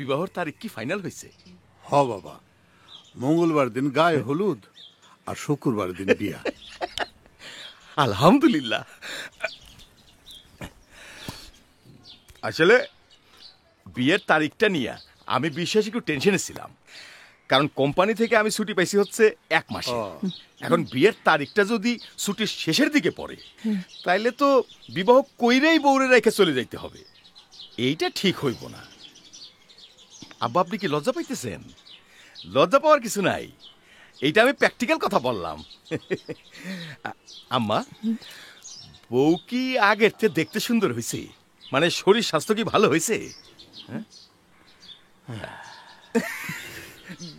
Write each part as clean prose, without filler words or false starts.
বিবাহর তারিখ কি ফাইনাল হয়েছে? হ বাবা, মঙ্গলবার দিন গায়ে হলুদ আর শুক্রবার দিন বিয়া। আলহামদুলিল্লাহ। আসলে বিয়ের তারিখটা নিয়ে আমি বিশেষ একটু টেনশনে ছিলাম, কারণ কোম্পানি থেকে আমি ছুটি পাইছি হচ্ছে 1 মাসে। এখন বিয়ের তারিখটা যদি ছুটির শেষের দিকে পড়ে তাইলে তো বিবাহ কইরেই বউরে রেখে চলে যাইতে হবে, এইটা ঠিক হইব না। আব্বা, আপনি কি লজ্জা পাইতেছেন? লজ্জা পাওয়ার কিছু নাই, এইটা আমি প্র্যাকটিক্যাল কথা বললাম। আম্মা, বউ কি আগের চেয়ে দেখতে সুন্দর হয়েছে? মানে শরীর স্বাস্থ্য কি ভালো হয়েছে?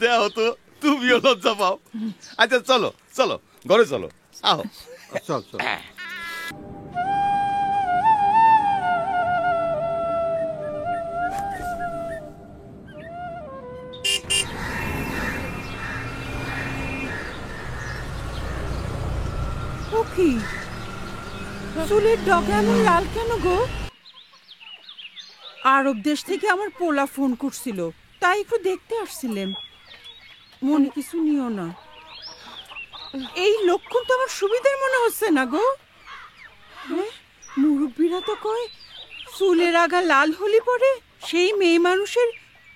দেও তো, তুমিও লজ্জা পাও। আচ্ছা চলো চলো, ঘরে চলো, আহো। চল চল। ও কি, চুলের ডগা এমন লাল কেন গো? আরব দেশ থেকে আমার পোলা ফোন করছিল, তাই একটু দেখতে আসছিলাম। মনে কিছু নিও না। এই লক্ষণ তো আমার সুবিধার মনে হচ্ছে না গো। মুরব্বীরা তো কয় চুলের আগা লাল হলি পরে সেই মেয়ে মানুষের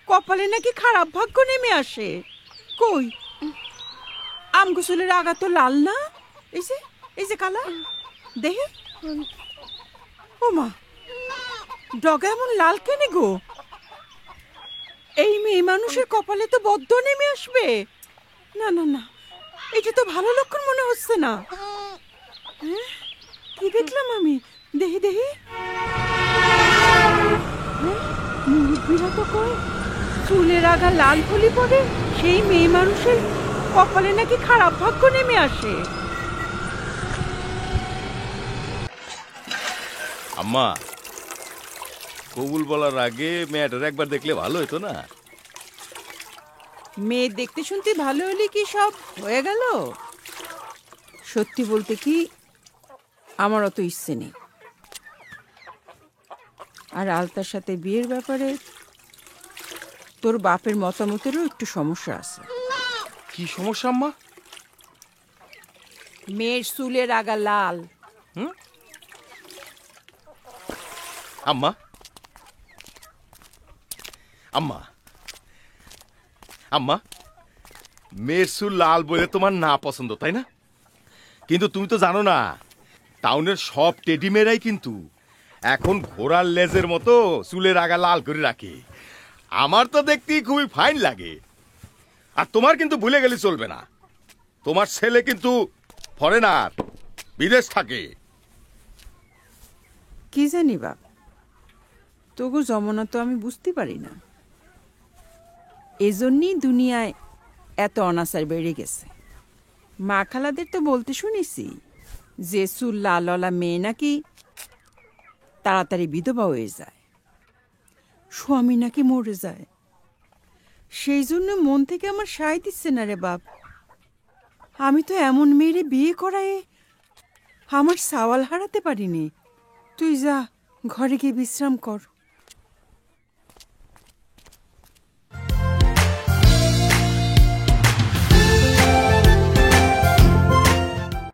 কপালে নাকি খারাপ ভাগ্য নেমে আসে। কই, আমগো চুলের আগা তো লাল না, এই যে কালা দেখে। ও মা, ডগা এমন লাল কেন গো? এই মেয়ে মানুষের কপালে তো বদ্ধ নেমে আসবে। না না না, এটা তো ভালো লক্ষণ মনে হচ্ছে না। কি দেখলাম আমি? দেখি দেখি। মুরব্বীরা তো কয় চুলের আগা লাল হলি পরে সেই মেয়ে মানুষের কপালে নাকি খারাপ ভাগ্য নেমে আসে। আম্মা, কবুল বলার আগে মেয়েটার একবার দেখলে ভালো হতো না? মেয়ে দেখতে শুনতে ভালো হলে কি সব হয়ে গেল? সত্যি বলতে কি, আমার অত ইচ্ছে নেই। আর আলতার সাথে বিয়ের ব্যাপারে তোর বাপের মতামতেরও একটু সমস্যা আছে। কি সমস্যা আম্মা? মেয়ের চুলের আগা লাল। আম্মা, আম্মা, আম্মা, মেয়ের চুল লাল বলে তোমার না পছন্দ, তাই না? কিন্তু তুমি তো জানো না, টাউনের সব টেডি মেয়েরাই কিন্তু এখন ঘোড়ার লেজের মতো চুলের আগা লাল করে রাখে। আমার তো দেখতেই খুবই ফাইন লাগে। আর তোমার কিন্তু ভুলে গেলে চলবে না, তোমার ছেলে কিন্তু ফরেনার, বিদেশ থাকে। কি জানি বাপ, তবু জমানা তো আমি বুঝতে পারি না। এজন্যই দুনিয়ায় এত অনাচার বেড়ে গেছে। মা খালাদের তো বলতে শুনেছি যে চুল লালওয়ালা মেয়ে নাকি তাড়াতাড়ি বিধবা হয়ে যায়, স্বামী নাকি মরে যায়। সেই জন্য মন থেকে আমার সায় দিচ্ছে না রে বাপ। আমি তো এমন মেয়েরে বিয়ে করায় আমার সাওয়াল হারাতে পারিনি। তুই যা, ঘরে গিয়ে বিশ্রাম কর।